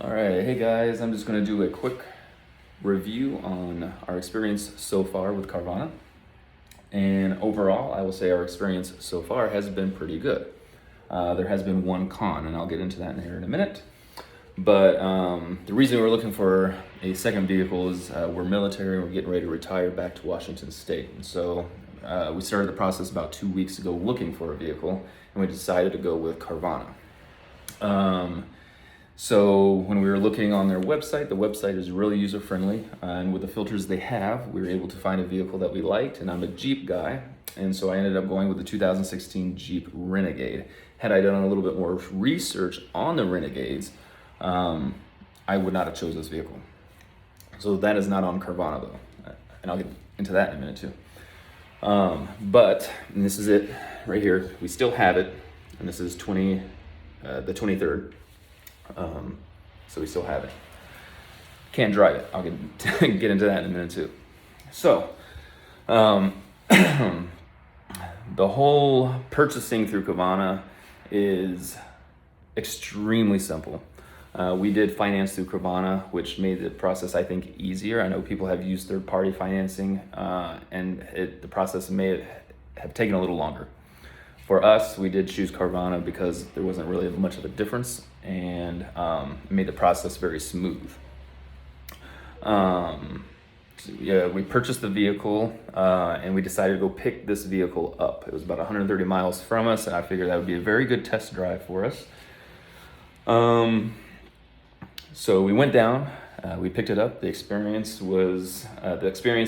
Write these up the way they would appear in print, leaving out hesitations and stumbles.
All right, hey guys, I'm just going to do a quick review on our experience so far with Carvana. And overall, I will say our experience so far has been pretty good. There has been one con, and I'll get into that here in a minute. But the reason we're looking for a second vehicle is we're military and we're getting ready to retire back to Washington State. And so we started the process about 2 weeks ago looking for a vehicle, and we decided to go with Carvana. So when we were looking on their website, the website is really user-friendly, and with the filters they have, we were able to find a vehicle that we liked, and I'm a Jeep guy, and so I ended up going with the 2016 Jeep Renegade. Had I done a little bit more research on the Renegades, I would not have chose this vehicle. So that is not on Carvana though, and I'll get into that in a minute too. But and this is it right here. We still have it, and this is the 23rd. So we still have it. Can't drive it. I'll get into that in a minute too. So, the whole purchasing through Carvana is extremely simple. We did finance through Carvana, which made the process, I think, easier. I know people have used third-party financing, and the process may have taken a little longer. For us, we did choose Carvana because there wasn't really much of a difference, and it made the process very smooth. We purchased the vehicle, and we decided to go pick this vehicle up. It was about 130 miles from us, and I figured that would be a very good test drive for us. So we went down, we picked it up. The experience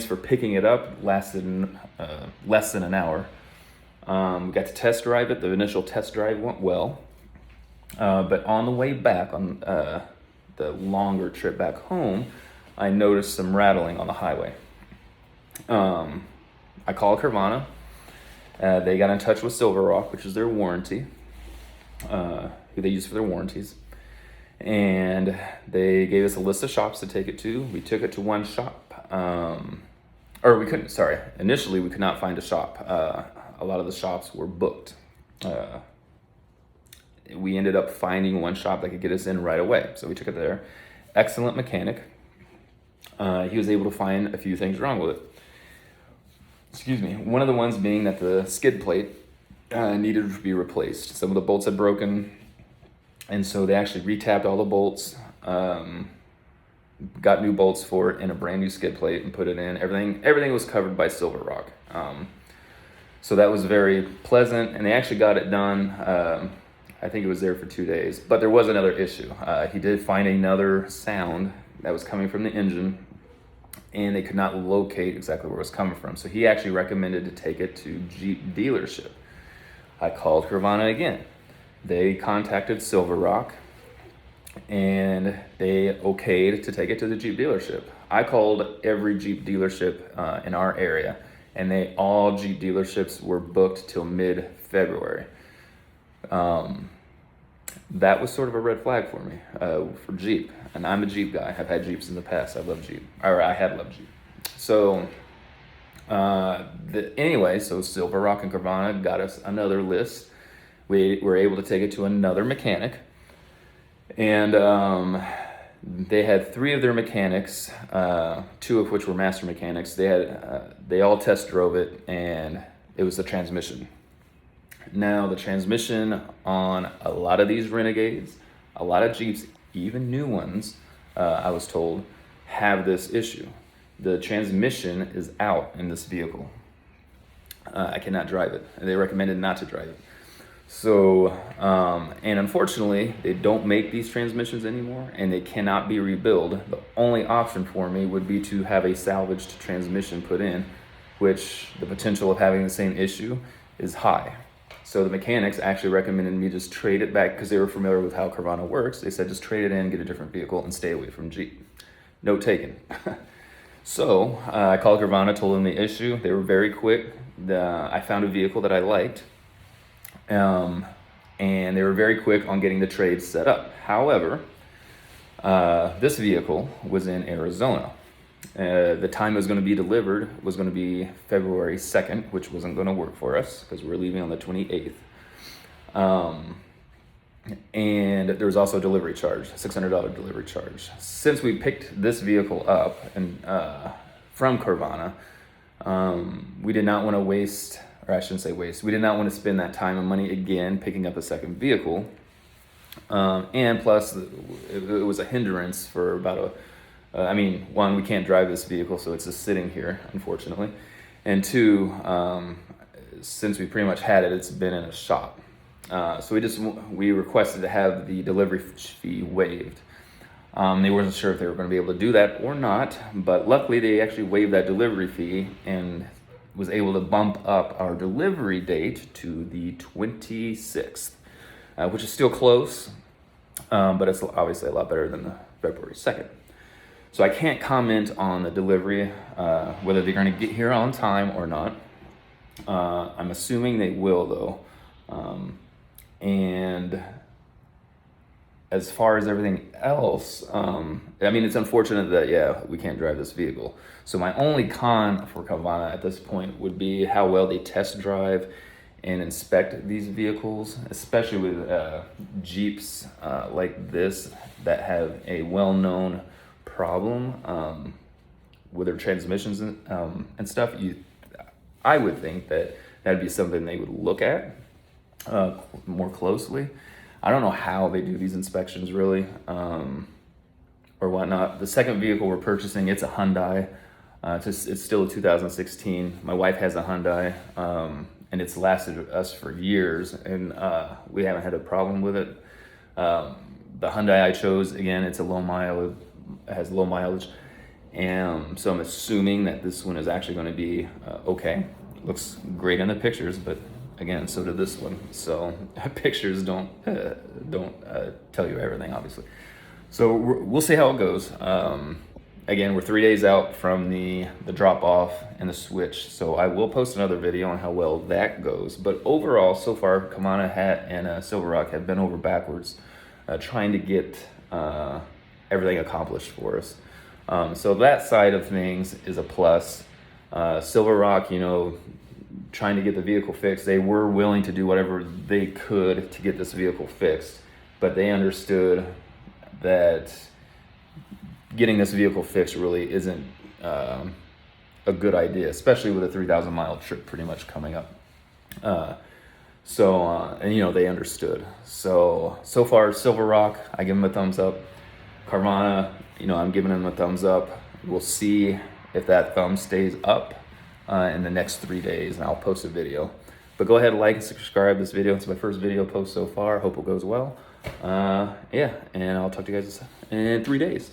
for picking it up lasted less than an hour. We got to test drive it. The initial test drive went well, but on the way back, on the longer trip back home, I noticed some rattling on the highway. I called Carvana. They got in touch with Silver Rock, which is their warranty, who they use for their warranties, and they gave us a list of shops to take it to. We took it to one shop, initially we could not find a shop. A lot of the shops were booked. We ended up finding one shop that could get us in right away. So we took it there. Excellent mechanic. He was able to find a few things wrong with it. Excuse me. One of the ones being that the skid plate needed to be replaced. Some of the bolts had broken, and so they actually retapped all the bolts, got new bolts for it and a brand new skid plate and put it in. Everything was covered by Silver Rock. So that was very pleasant, and they actually got it done. I think it was there for 2 days, but there was another issue. He did find another sound that was coming from the engine, and they could not locate exactly where it was coming from. So he actually recommended to take it to Jeep dealership. I called Carvana again. They contacted Silver Rock, and they okayed to take it to the Jeep dealership. I called every Jeep dealership in our area, and all Jeep dealerships were booked till mid-February. That was sort of a red flag for me, for Jeep. And I'm a Jeep guy. I've had Jeeps in the past. I have loved Jeep. So, so Silver Rock and Carvana got us another list. We were able to take it to another mechanic. And they had 3 of their mechanics, 2 of which were master mechanics. They all test drove it, and it was the transmission. Now, the transmission on a lot of these Renegades, a lot of Jeeps, even new ones, I was told, have this issue. The transmission is out in this vehicle. I cannot drive it. They recommended not to drive it. So, and unfortunately, they don't make these transmissions anymore, and they cannot be rebuilt. The only option for me would be to have a salvaged transmission put in, which the potential of having the same issue is high. So the mechanics actually recommended me just trade it back because they were familiar with how Carvana works. They said just trade it in, get a different vehicle, and stay away from Jeep. Note taken. So I called Carvana, told them the issue. They were very quick. I found a vehicle that I liked. And they were very quick on getting the trade set up. However, this vehicle was in Arizona. The time it was going to be delivered was going to be February 2nd, which wasn't going to work for us because we were leaving on the 28th. And there was also a delivery charge, $600 delivery charge. Since we picked this vehicle up and from Carvana, we did not want to waste, or I shouldn't say waste, we did not want to spend that time and money again picking up a second vehicle. And plus, it was a hindrance for about one, we can't drive this vehicle, so it's just sitting here, unfortunately. And two, since we pretty much had it, it's been in a shop. So we requested to have the delivery fee waived. They weren't sure if they were going to be able to do that or not, but luckily they actually waived that delivery fee and was able to bump up our delivery date to the 26th, which is still close, but it's obviously a lot better than the February 2nd. So I can't comment on the delivery, whether they're going to get here on time or not. I'm assuming they will, though. And as far as everything else, it's unfortunate that, we can't drive this vehicle. So my only con for Carvana at this point would be how well they test drive and inspect these vehicles, especially with Jeeps like this that have a well-known problem with their transmissions and stuff. I would think that that'd be something they would look at more closely. I don't know how they do these inspections really, or whatnot. The second vehicle we're purchasing, it's a Hyundai. It's still a 2016. My wife has a Hyundai, and it's lasted us for years, and we haven't had a problem with it. The Hyundai I chose, again, it has low mileage, and so I'm assuming that this one is actually going to be okay. It looks great in the pictures, but again, so did this one. So pictures don't tell you everything, obviously. So we'll see how it goes. Again, we're 3 days out from the drop off and the switch, so I will post another video on how well that goes. But overall, so far, Carvana and Silver Rock have been over backwards trying to get everything accomplished for us. So that side of things is a plus. Silver Rock, trying to get the vehicle fixed, they were willing to do whatever they could to get this vehicle fixed, but they understood that getting this vehicle fixed really isn't a good idea, especially with a 3,000 mile trip pretty much coming up. They understood. So far, Silver Rock, I give them a thumbs up. Carvana, I'm giving them a thumbs up. We'll see if that thumb stays up in the next 3 days, and I'll post a video. But go ahead, like and subscribe this video. It's my first video post so far. Hope it goes well. And I'll talk to you guys in 3 days.